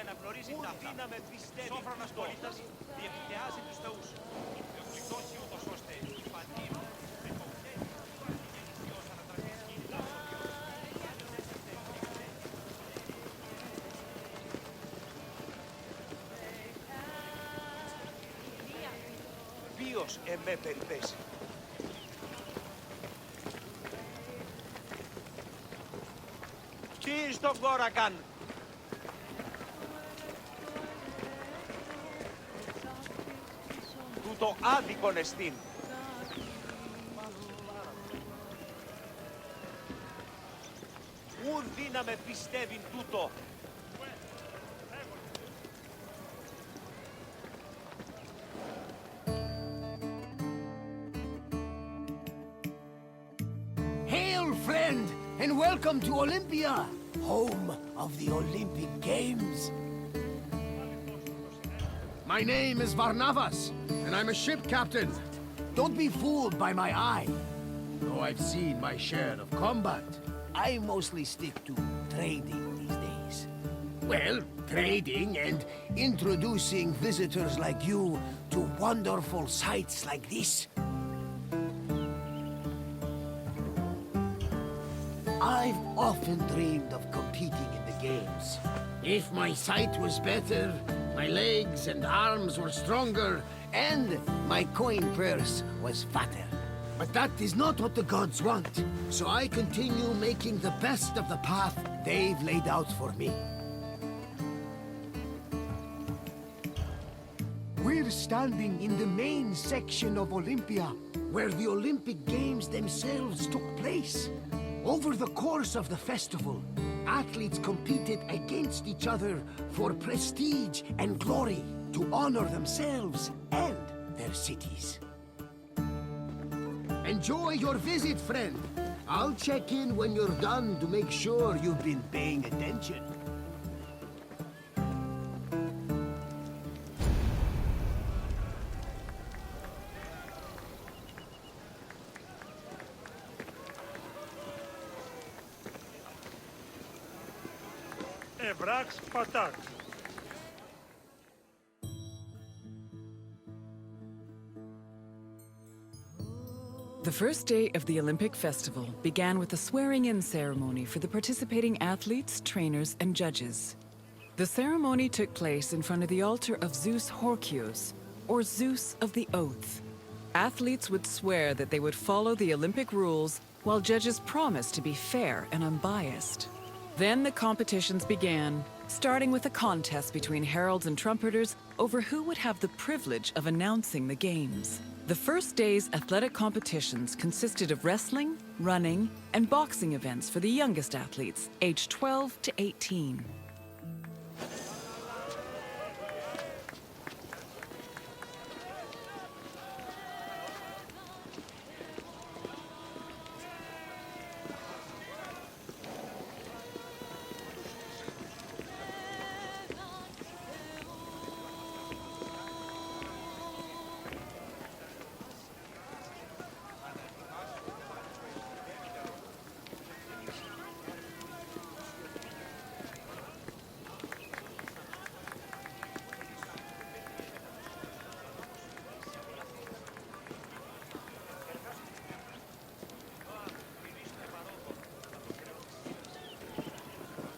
αναγνωρίζει ταυτά. Σόφρονας πολίτας διεπιτεάζει τους θεούς. Και ο γλυκώσει ούτως ώστε η πατήρου με κοκτέιλ γέννηση ως ανατραστής κίνητας ποιος εμέ περιπέσει. Τι στον κόρακαν. Τούτο άδικον εστίν. Ουρ δύναμε πιστεύειν τούτο. Hail, friend, and welcome to Olympia, home of the Olympic Games. My name is Varnavas, and I'm a ship captain. Don't be fooled by my eye. Though I've seen my share of combat. I mostly stick to trading these days. Well, Trading and introducing visitors like you to wonderful sights like this. I've often dreamed of competing in the games. if my sight was better, my legs and arms were stronger, And my coin purse was fatter. But that is not what the gods want. So I continue making the best of the path they've laid out for me. We're standing in the main section of Olympia, where the Olympic Games themselves took place. Over the course of the festival, athletes competed against each other for prestige and glory, to honor themselves and their cities. enjoy your visit, friend. I'll check in when you're done to make sure You've been paying attention. Ευράξ πατάτ. The first day of the Olympic Festival began with a swearing-in ceremony for the participating athletes, trainers, and judges. The ceremony took place in front of the altar of Zeus Horkios, or Zeus of the Oath. Athletes would swear that they would follow the Olympic rules, while judges promised to be fair and unbiased. Then the competitions began, starting with a contest between heralds and trumpeters over who would have the privilege of announcing the games. The first day's athletic competitions consisted of wrestling, running, and boxing events for the youngest athletes, aged 12 to 18.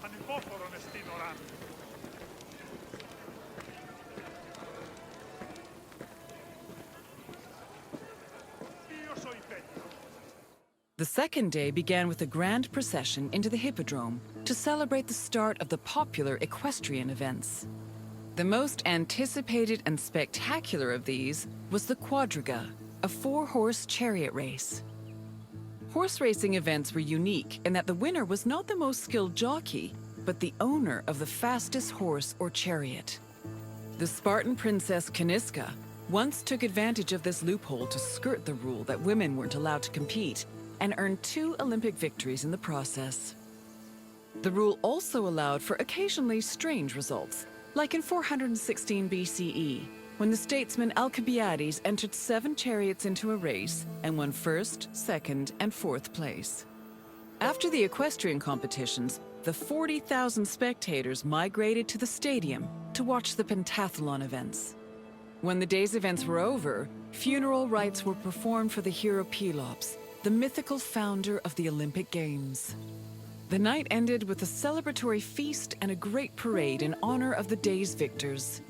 Ανυπόφορον εστίν οράν. Ποιος ο υπέτειος. The second day began with a grand procession into the Hippodrome to celebrate the start of the popular equestrian events. The most anticipated and spectacular of these was the Quadriga, a four-horse chariot race. Horse racing events were unique in that the winner was not the most skilled jockey, but the owner of the fastest horse or chariot. The Spartan princess Kaniska once took advantage of this loophole to skirt the rule that women weren't allowed to compete and earned 2 Olympic victories in the process. The rule also allowed for occasionally strange results, like in 416 BCE, when the statesman Alcibiades entered 7 chariots into a race and won 1st, 2nd, and 4th place. After the equestrian competitions, the 40,000 spectators migrated to the stadium to watch the pentathlon events. When the day's events were over, funeral rites were performed for the hero Pelops, the mythical founder of the Olympic Games. The night ended with a celebratory feast and a great parade in honor of the day's victors.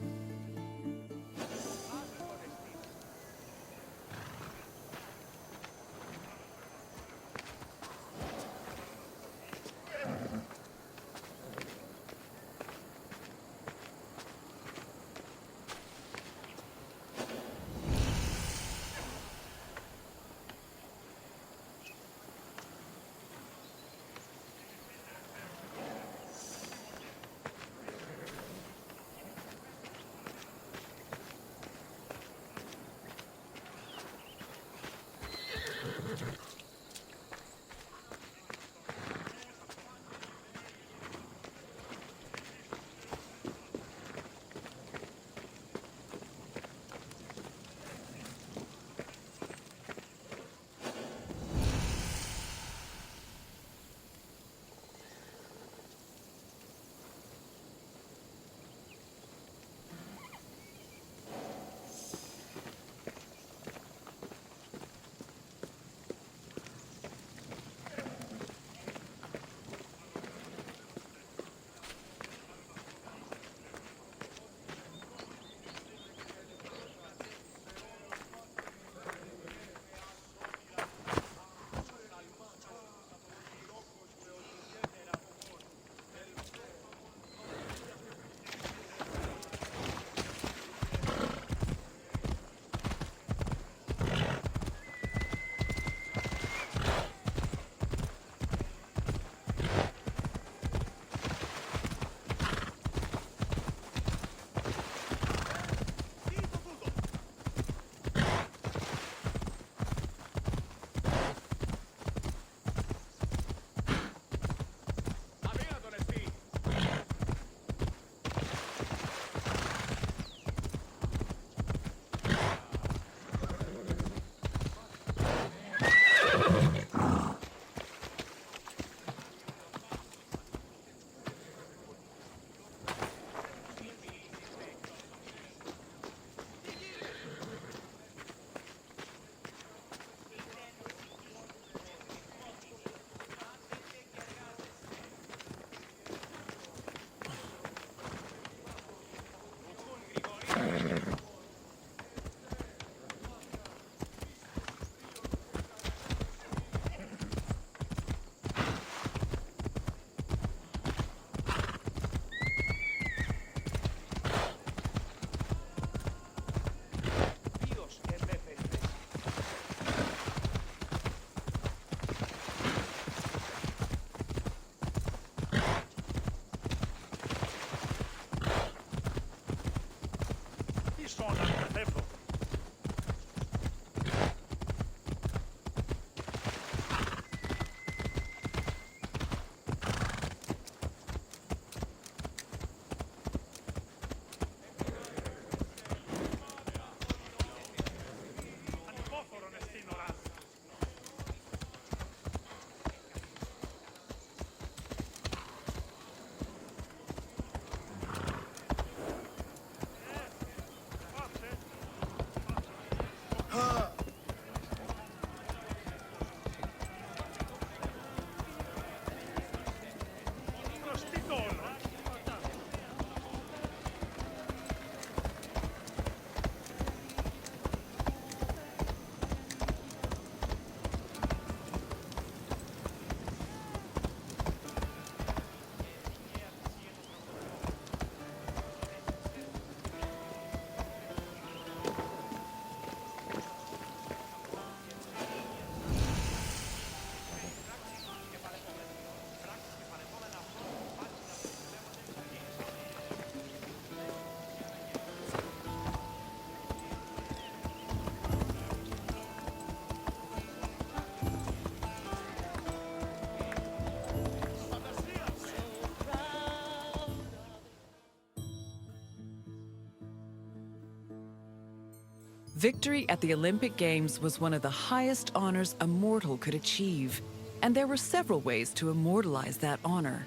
Victory at the Olympic Games was one of the highest honors a mortal could achieve, and there were several ways to immortalize that honor.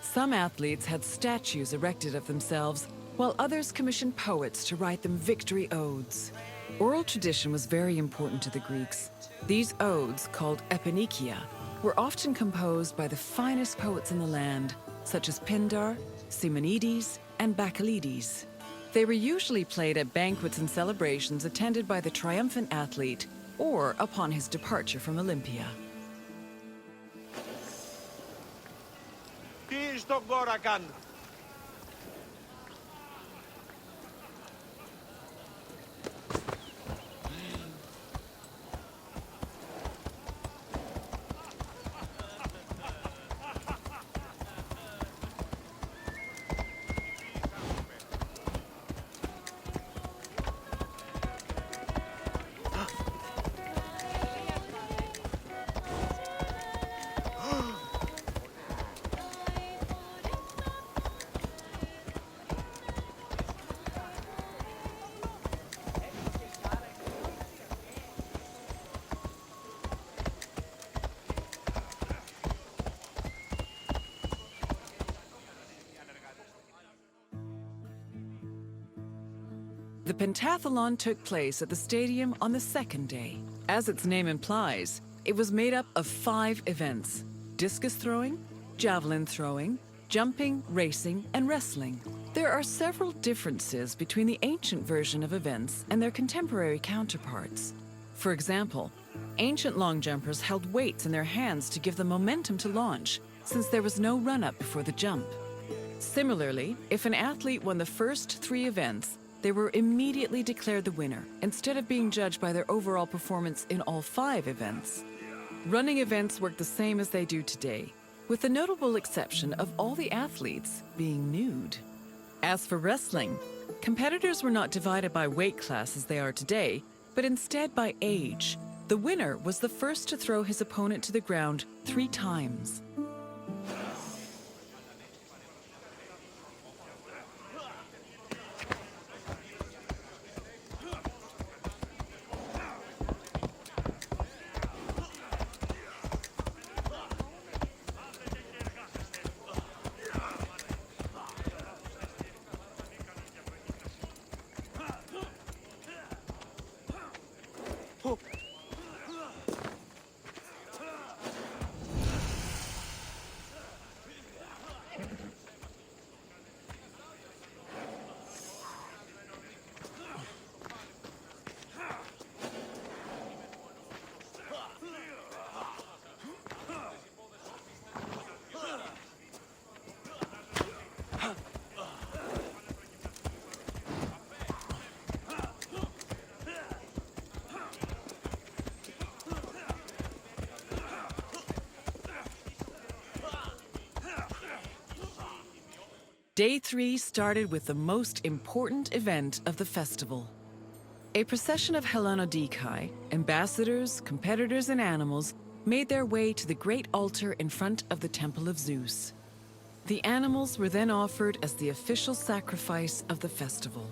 Some athletes had statues erected of themselves, while others commissioned poets to write them victory odes. Oral tradition was very important to the Greeks. These odes, called epinikia, were often composed by the finest poets in the land, such as Pindar, Simonides, and Bacchylides. They were usually played at banquets and celebrations attended by the triumphant athlete or upon his departure from Olympia. Τι στον κόρα κάνουν. The pentathlon took place at the stadium on the second day. As its name implies, it was made up of 5 events: discus throwing, javelin throwing, jumping, racing, and wrestling. There are several differences between the ancient version of events and their contemporary counterparts. For example, ancient long jumpers held weights in their hands to give them momentum to launch, since there was no run-up before the jump. Similarly, if an athlete won the first 3 events, they were immediately declared the winner, instead of being judged by their overall performance in all 5 events. Running events work the same as they do today, with the notable exception of all the athletes being nude. As for wrestling, competitors were not divided by weight class as they are today, but instead by age. The winner was the first to throw his opponent to the ground 3 times. Day 3 started with the most important event of the festival. A procession of Hellanodikai, ambassadors, competitors, and animals made their way to the great altar in front of the Temple of Zeus. The animals were then offered as the official sacrifice of the festival.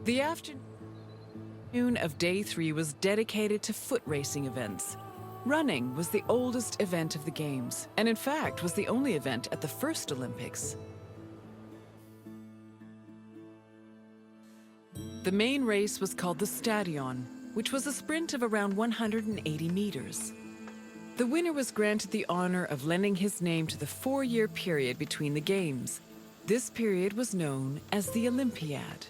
The afternoon of Day 3 was dedicated to foot racing events. Running was the oldest event of the Games, and in fact was the only event at the first Olympics. The main race was called the Stadion, which was a sprint of around 180 meters. The winner was granted the honor of lending his name to the 4-year period between the Games. This period was known as the Olympiad.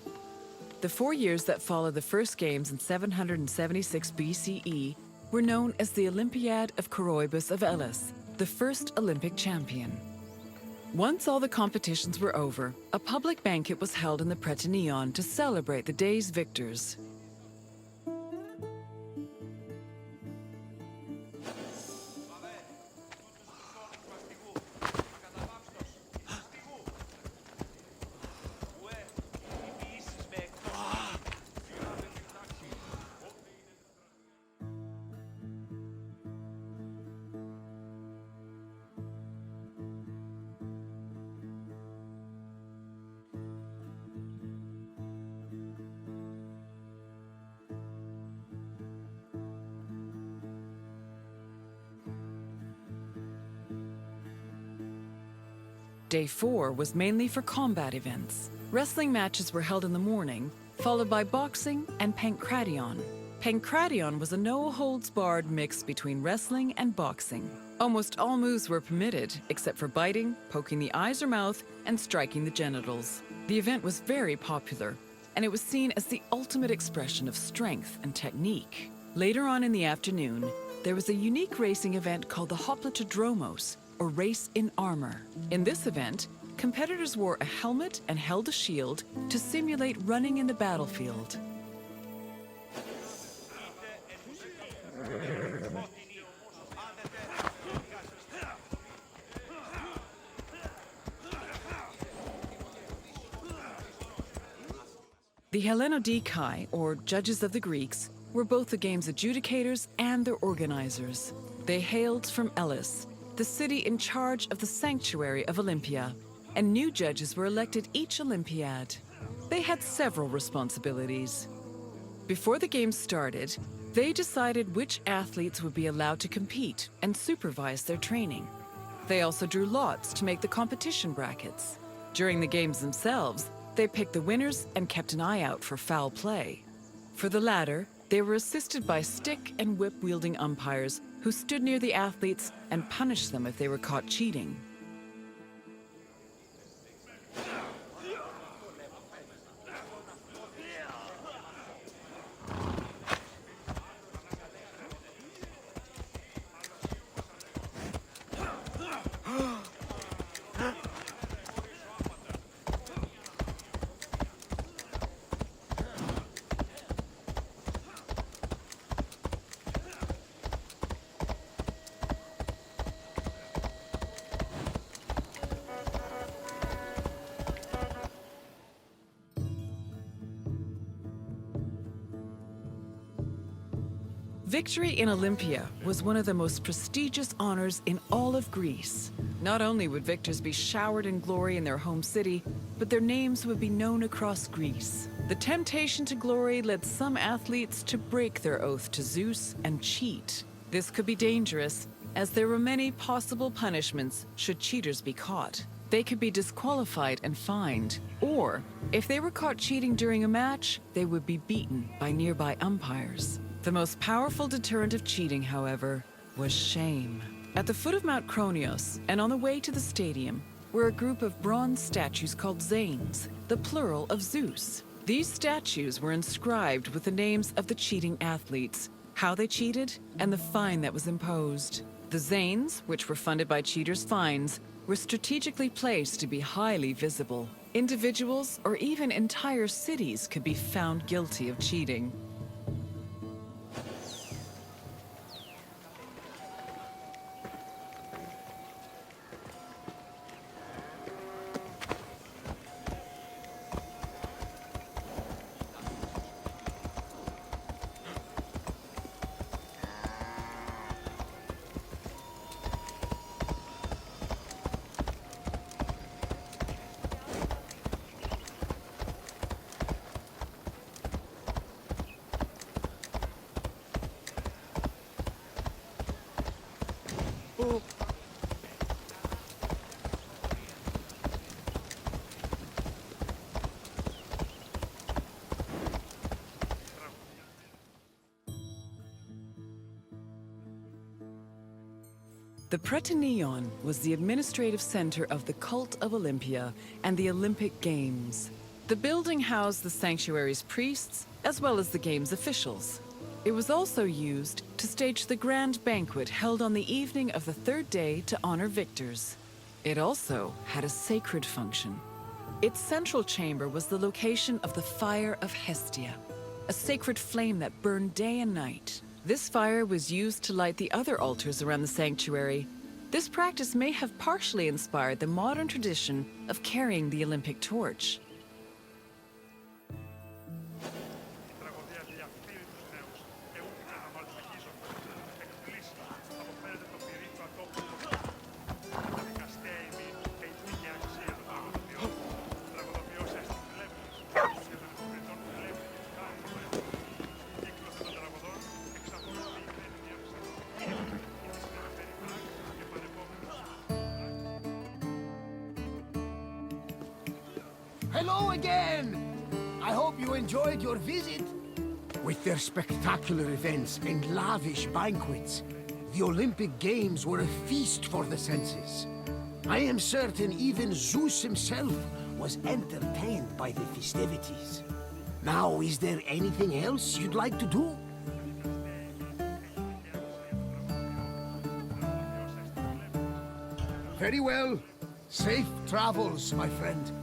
The 4 years that followed the first Games in 776 BCE were known as the Olympiad of Coroebus of Elis, the first Olympic champion. Once all the competitions were over, a public banquet was held in the Prytaneon to celebrate the day's victors. Day 4 was mainly for combat events. Wrestling matches were held in the morning, followed by boxing and pankration. Pankration was a no-holds-barred mix between wrestling and boxing. Almost all moves were permitted, except for biting, poking the eyes or mouth, and striking the genitals. The event was very popular, and it was seen as the ultimate expression of strength and technique. Later on in the afternoon, there was a unique racing event called the Hoplitodromos, or Race in Armor. In this event, competitors wore a helmet and held a shield to simulate running in the battlefield. The Hellenodikai, or judges of the Greeks, were both the game's adjudicators and their organizers. They hailed from Elis, the city in charge of the sanctuary of Olympia, and new judges were elected each Olympiad. They had several responsibilities. Before the game started, they decided which athletes would be allowed to compete and supervise their training. They also drew lots to make the competition brackets. During the games themselves, they picked the winners and kept an eye out for foul play. For the latter, they were assisted by stick and whip-wielding umpires who stood near the athletes and punished them if they were caught cheating. Victory in Olympia was one of the most prestigious honors in all of Greece. Not only would victors be showered in glory in their home city, but their names would be known across Greece. The temptation to glory led some athletes to break their oath to Zeus and cheat. This could be dangerous, as there were many possible punishments should cheaters be caught. They could be disqualified and fined, or if they were caught cheating during a match, they would be beaten by nearby umpires. The most powerful deterrent of cheating, however, was shame. At the foot of Mount Kronios, and on the way to the stadium, were a group of bronze statues called Zanes, the plural of Zeus. These statues were inscribed with the names of the cheating athletes, how they cheated, and the fine that was imposed. The Zanes, which were funded by cheaters' fines, were strategically placed to be highly visible. Individuals or even entire cities could be found guilty of cheating. The Prytaneion was the administrative center of the cult of Olympia and the Olympic Games. The building housed the sanctuary's priests, as well as the game's officials. It was also used to stage the grand banquet held on the evening of the third day to honor victors. It also had a sacred function. Its central chamber was the location of the Fire of Hestia, a sacred flame that burned day and night. This fire was used to light the other altars around the sanctuary. This practice may have partially inspired the modern tradition of carrying the Olympic torch. hello again! I hope you enjoyed your visit. With their spectacular events and lavish banquets, the Olympic Games were a feast for the senses. I am certain even Zeus himself was entertained by the festivities. Now, is there anything else you'd like to do? Very well. Safe travels, my friend.